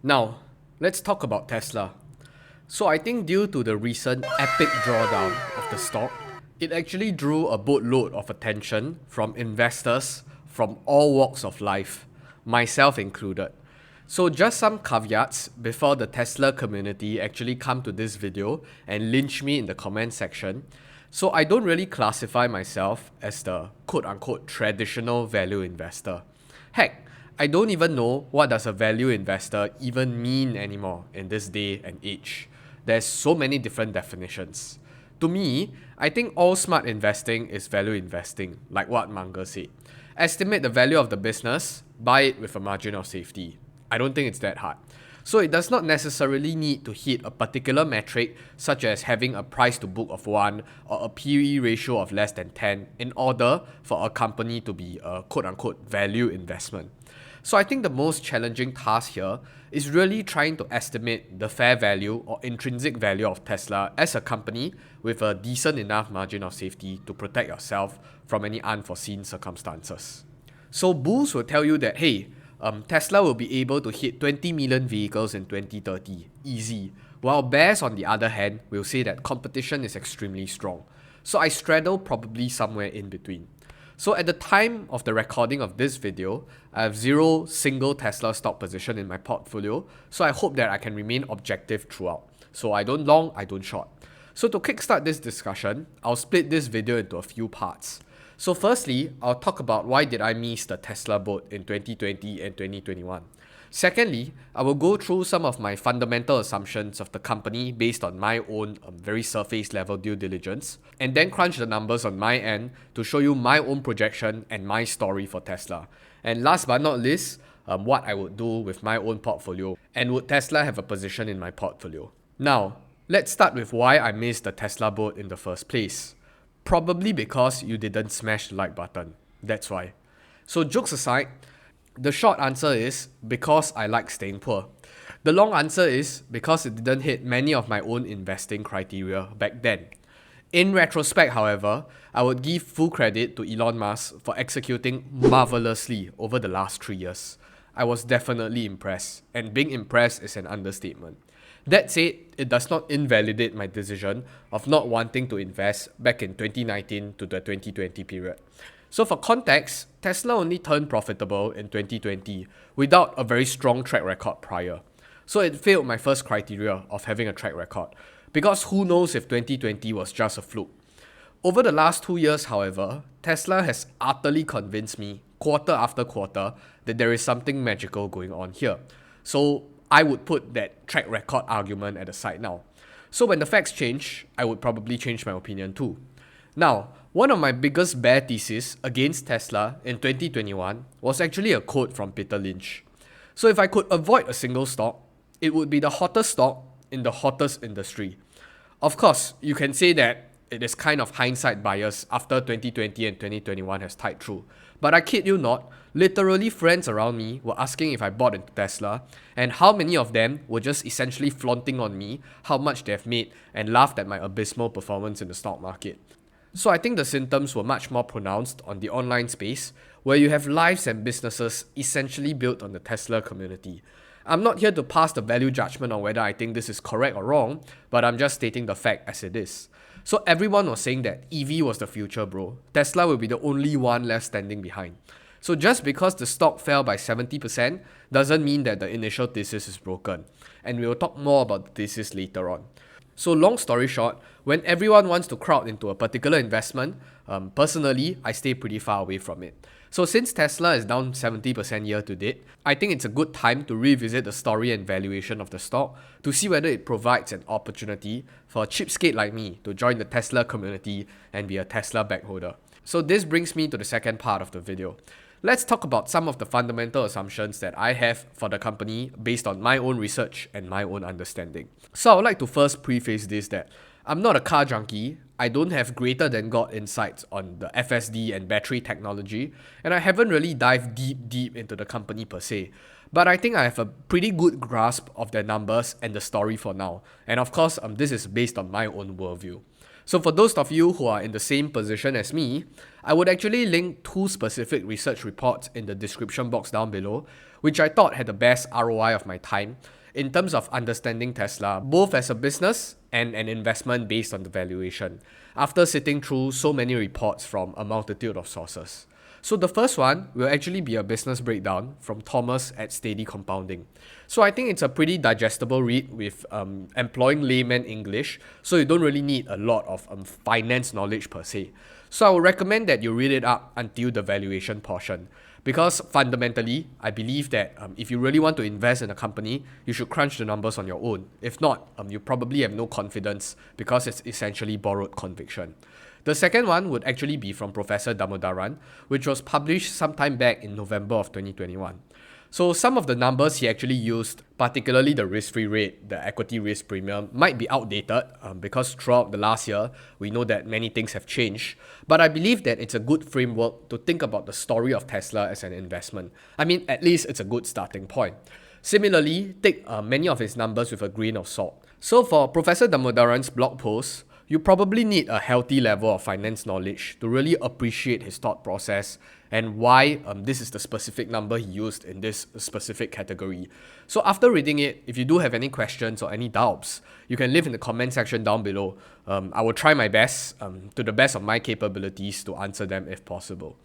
Now, let's talk about Tesla. So I think due to the recent epic drawdown of the stock, it actually drew a boatload of attention from investors from all walks of life, myself included. So just some caveats before the Tesla community actually come to this video and lynch me in the comment section. So I don't really classify myself as the quote-unquote traditional value investor. Heck, I don't even know what does a value investor even mean anymore in this day and age. There's so many different definitions. To me, I think all smart investing is value investing, like what Munger said. Estimate the value of the business, buy it with a margin of safety. I don't think it's that hard. So it does not necessarily need to hit a particular metric such as having a price to book of 1 or a PE ratio of less than 10 in order for a company to be a quote-unquote value investment. So I think the most challenging task here is really trying to estimate the fair value or intrinsic value of Tesla as a company with a decent enough margin of safety to protect yourself from any unforeseen circumstances. So bulls will tell you that, hey, Tesla will be able to hit 20 million vehicles in 2030, easy. While bears, on the other hand, will say that competition is extremely strong. So I straddle probably somewhere in between. So at the time of the recording of this video, I have zero single Tesla stock position in my portfolio, so I hope that I can remain objective throughout. So I don't long, I don't short. So to kickstart this discussion, I'll split this video into a few parts. So firstly, I'll talk about why did I miss the Tesla boat in 2020 and 2021. Secondly, I will go through some of my fundamental assumptions of the company based on my own very surface level due diligence, and then crunch the numbers on my end to show you my own projection and my story for Tesla. And last but not least, what I would do with my own portfolio, and would Tesla have a position in my portfolio. Now, let's start with why I missed the Tesla boat in the first place. Probably because you didn't smash the like button. That's why. So jokes aside, the short answer is because I like staying poor. The long answer is because it didn't hit many of my own investing criteria back then. In retrospect, however, I would give full credit to Elon Musk for executing marvelously over the last 3 years. I was definitely impressed, and being impressed is an understatement. That said, it does not invalidate my decision of not wanting to invest back in 2019 to the 2020 period. So for context, Tesla only turned profitable in 2020 without a very strong track record prior. So it failed my first criteria of having a track record, because who knows if 2020 was just a fluke. Over the last 2 years, however, Tesla has utterly convinced me quarter after quarter that there is something magical going on here. So I would put that track record argument at the side now. So when the facts change, I would probably change my opinion too. Now, one of my biggest bear theses against Tesla in 2021 was actually a quote from Peter Lynch. So if I could avoid a single stock, it would be the hottest stock in the hottest industry. Of course, you can say that it is kind of hindsight bias after 2020 and 2021 has tied through. But I kid you not, literally friends around me were asking if I bought into Tesla, and how many of them were just essentially flaunting on me how much they've made and laughed at my abysmal performance in the stock market. So I think the symptoms were much more pronounced on the online space, where you have lives and businesses essentially built on the Tesla community. I'm not here to pass the value judgment on whether I think this is correct or wrong, but I'm just stating the fact as it is. So everyone was saying that EV was the future, bro. Tesla will be the only one left standing behind. So just because the stock fell by 70% doesn't mean that the initial thesis is broken. And we will talk more about the thesis later on. So long story short, when everyone wants to crowd into a particular investment, personally, I stay pretty far away from it. So since Tesla is down 70% year to date, I think it's a good time to revisit the story and valuation of the stock to see whether it provides an opportunity for a cheapskate like me to join the Tesla community and be a Tesla backholder. So this brings me to the second part of the video. Let's talk about some of the fundamental assumptions that I have for the company based on my own research and my own understanding. So I would like to first preface this that I'm not a car junkie, I don't have greater than God insights on the FSD and battery technology, and I haven't really dived deep into the company per se. But I think I have a pretty good grasp of their numbers and the story for now. And of course, this is based on my own worldview. So for those of you who are in the same position as me, I would actually link two specific research reports in the description box down below, which I thought had the best ROI of my time in terms of understanding Tesla, both as a business and an investment based on the valuation, after sitting through so many reports from a multitude of sources. So the first one will actually be a business breakdown from Thomas at Steady Compounding. So I think it's a pretty digestible read with employing layman English, so you don't really need a lot of finance knowledge per se. So I would recommend that you read it up until the valuation portion. Because fundamentally, I believe that if you really want to invest in a company, you should crunch the numbers on your own. If not, you probably have no confidence because it's essentially borrowed conviction. The second one would actually be from Professor Damodaran, which was published sometime back in November of 2021. So some of the numbers he actually used, particularly the risk-free rate, the equity risk premium, might be outdated because throughout the last year, we know that many things have changed. But I believe that it's a good framework to think about the story of Tesla as an investment. I mean, at least it's a good starting point. Similarly, take many of his numbers with a grain of salt. So for Professor Damodaran's blog post, you probably need a healthy level of finance knowledge to really appreciate his thought process and why this is the specific number he used in this specific category. So after reading it, if you do have any questions or any doubts, you can leave in the comment section down below. I will try my best, to the best of my capabilities, to answer them if possible.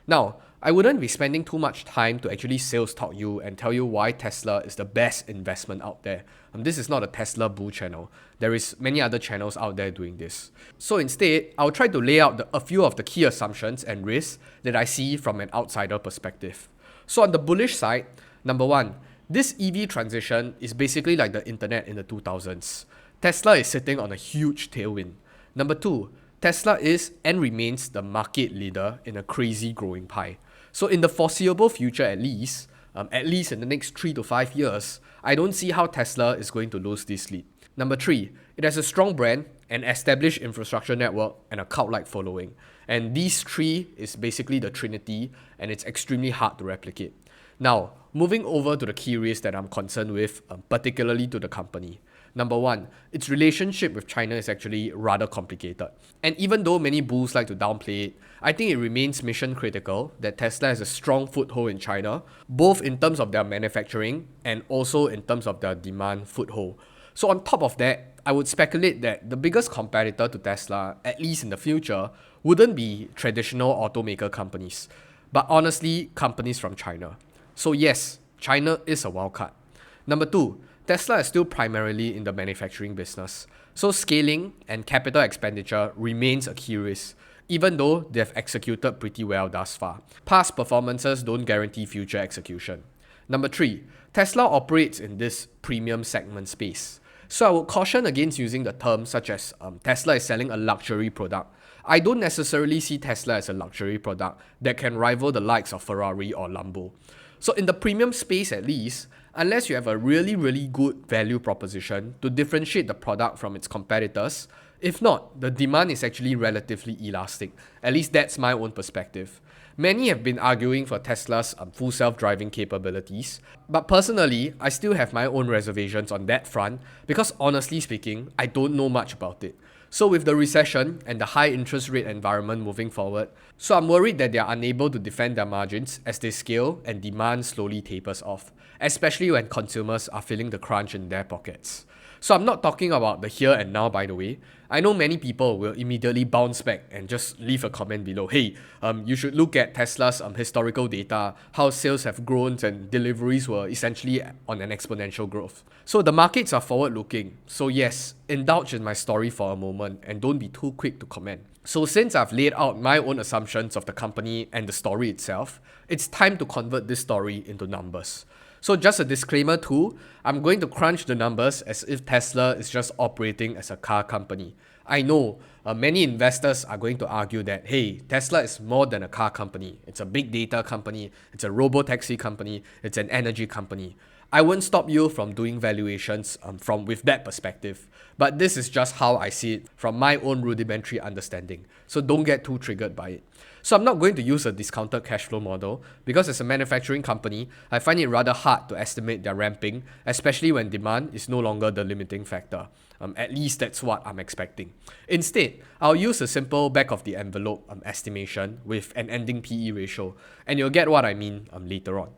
Now, I wouldn't be spending too much time to actually sales talk you and tell you why Tesla is the best investment out there. This is not a Tesla bull channel. There is many other channels out there doing this. So instead, I'll try to lay out a few of the key assumptions and risks that I see from an outsider perspective. So on the bullish side, number one, this EV transition is basically like the internet in the 2000s. Tesla is sitting on a huge tailwind. Number two, Tesla is and remains the market leader in a crazy growing pie. So in the foreseeable future at least in the next 3 to 5 years, I don't see how Tesla is going to lose this lead. Number three, it has a strong brand, an established infrastructure network, and a cult-like following. And these three is basically the trinity, and it's extremely hard to replicate. Now, moving over to the key risks that I'm concerned with, particularly to the company. Number one, its relationship with China is actually rather complicated. And even though many bulls like to downplay it, I think it remains mission critical that Tesla has a strong foothold in China, both in terms of their manufacturing and also in terms of their demand foothold. So on top of that, I would speculate that the biggest competitor to Tesla, at least in the future, wouldn't be traditional automaker companies, but honestly, companies from China. So yes, China is a wildcard. Number two, Tesla is still primarily in the manufacturing business, so scaling and capital expenditure remains a key risk, even though they've executed pretty well thus far. Past performances don't guarantee future execution. Number three, Tesla operates in this premium segment space. So I would caution against using the terms such as Tesla is selling a luxury product. I don't necessarily see Tesla as a luxury product that can rival the likes of Ferrari or Lambo. So in the premium space at least, unless you have a really good value proposition to differentiate the product from its competitors, if not, the demand is actually relatively elastic. At least that's my own perspective. Many have been arguing for Tesla's full self-driving capabilities, but personally, I still have my own reservations on that front because honestly speaking, I don't know much about it. So with the recession and the high interest rate environment moving forward, so I'm worried that they are unable to defend their margins as they scale and demand slowly tapers off, especially when consumers are feeling the crunch in their pockets. So I'm not talking about the here and now, by the way. I know many people will immediately bounce back and just leave a comment below. Hey, you should look at Tesla's historical data, how sales have grown and deliveries were essentially on an exponential growth. So the markets are forward-looking. So yes, indulge in my story for a moment and don't be too quick to comment. So since I've laid out my own assumptions of the company and the story itself, it's time to convert this story into numbers. So just a disclaimer too, I'm going to crunch the numbers as if Tesla is just operating as a car company. I know many investors are going to argue that, hey, Tesla is more than a car company. It's a big data company, it's a robo-taxi company, it's an energy company. I won't stop you from doing valuations from with that perspective, but this is just how I see it from my own rudimentary understanding. So don't get too triggered by it. So I'm not going to use a discounted cash flow model because as a manufacturing company, I find it rather hard to estimate their ramping, especially when demand is no longer the limiting factor. At least that's what I'm expecting. Instead, I'll use a simple back of the envelope estimation with an ending PE ratio, and you'll get what I mean later on.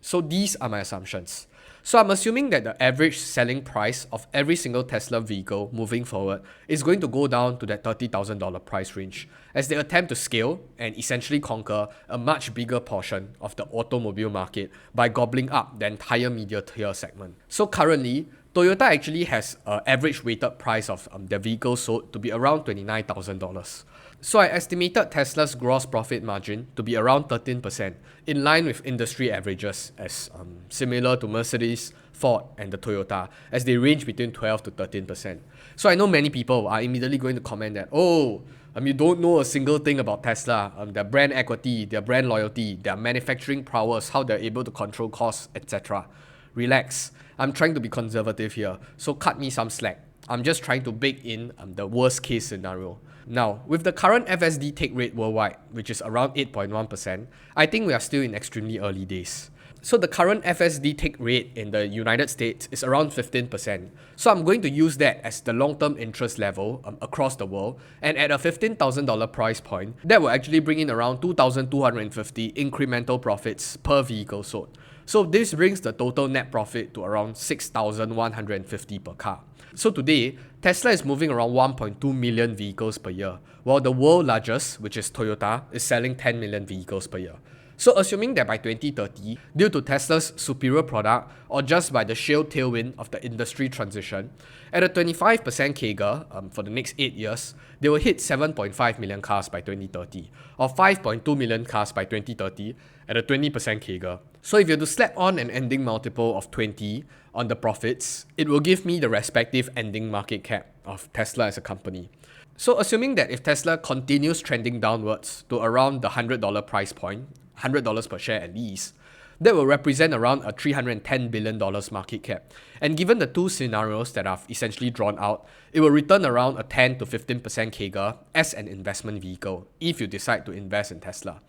So these are my assumptions. So I'm assuming that the average selling price of every single Tesla vehicle moving forward is going to go down to that $30,000 price range as they attempt to scale and essentially conquer a much bigger portion of the automobile market by gobbling up the entire media tier segment. So currently, Toyota actually has an average weighted price of their vehicles sold to be around $29,000. So I estimated Tesla's gross profit margin to be around 13%, in line with industry averages as similar to Mercedes, Ford and the Toyota, as they range between 12 to 13%. So I know many people are immediately going to comment that, you don't know a single thing about Tesla, their brand equity, their brand loyalty, their manufacturing prowess, how they're able to control costs, etc. Relax, I'm trying to be conservative here, so cut me some slack. I'm just trying to bake in the worst case scenario. Now, with the current FSD take rate worldwide, which is around 8.1%, I think we are still in extremely early days. So the current FSD take rate in the United States is around 15%. So I'm going to use that as the long-term interest level across the world, and at a $15,000 price point, that will actually bring in around 2,250 incremental profits per vehicle sold. So this brings the total net profit to around 6,150 per car. So today, Tesla is moving around 1.2 million vehicles per year, while the world largest, which is Toyota, is selling 10 million vehicles per year. So assuming that by 2030, due to Tesla's superior product or just by the sheer tailwind of the industry transition, at a 25% CAGR for the next 8 years, they will hit 7.5 million cars by 2030 or 5.2 million cars by 2030 at a 20% CAGR. So if you have to slap on an ending multiple of 20 on the profits, it will give me the respective ending market cap of Tesla as a company. So assuming that if Tesla continues trending downwards to around the $100 price point, $100 per share at least, that will represent around a $310 billion market cap. And given the two scenarios that I've essentially drawn out, it will return around a 10 to 15% CAGR as an investment vehicle if you decide to invest in Tesla.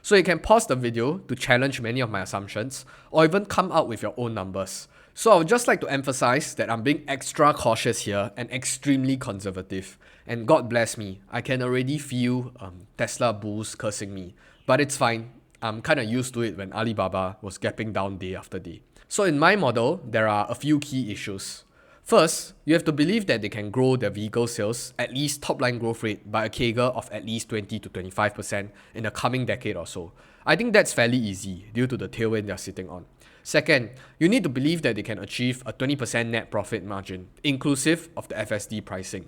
So you can pause the video to challenge many of my assumptions or even come out with your own numbers. So I would just like to emphasize that I'm being extra cautious here and extremely conservative. And God bless me, I can already feel Tesla bulls cursing me. But it's fine. I'm kind of used to it when Alibaba was gapping down day after day. So in my model, there are a few key issues. First, you have to believe that they can grow their vehicle sales, at least top-line growth rate, by a CAGR of at least 20 to 25% in the coming decade or so. I think that's fairly easy due to the tailwind they're sitting on. Second, you need to believe that they can achieve a 20% net profit margin, inclusive of the FSD pricing.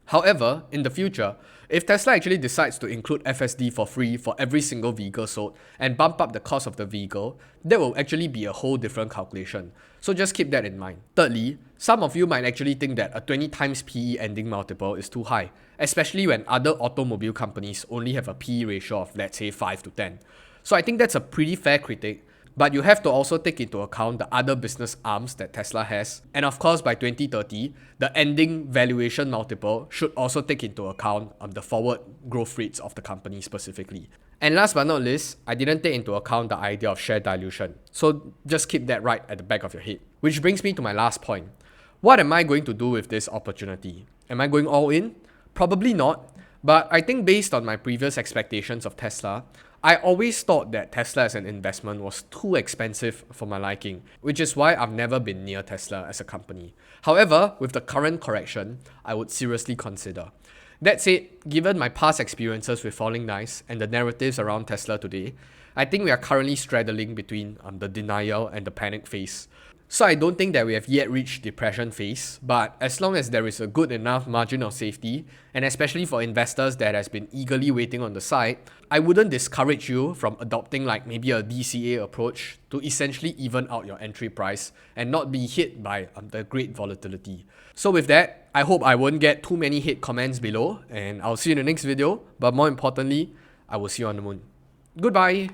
However, in the future, if Tesla actually decides to include FSD for free for every single vehicle sold and bump up the cost of the vehicle, that will actually be a whole different calculation. So just keep that in mind. Thirdly, some of you might actually think that a 20 times PE ending multiple is too high, especially when other automobile companies only have a PE ratio of let's say 5 to 10. So I think that's a pretty fair critique. But you have to also take into account the other business arms that Tesla has. And of course, by 2030, the ending valuation multiple should also take into account the forward growth rates of the company specifically. And last but not least, I didn't take into account the idea of share dilution. So just keep that right at the back of your head. Which brings me to my last point. What am I going to do with this opportunity? Am I going all in? Probably not. But I think based on my previous expectations of Tesla, I always thought that Tesla as an investment was too expensive for my liking, which is why I've never been near Tesla as a company. However, with the current correction, I would seriously consider. That said, given my past experiences with falling knives and the narratives around Tesla today, I think we are currently straddling between the denial and the panic phase. So I don't think that we have yet reached depression phase, but as long as there is a good enough margin of safety, and especially for investors that has been eagerly waiting on the side, I wouldn't discourage you from adopting like maybe a DCA approach to essentially even out your entry price and not be hit by the great volatility. So with that, I hope I won't get too many hate comments below, and I'll see you in the next video, but more importantly, I will see you on the moon. Goodbye!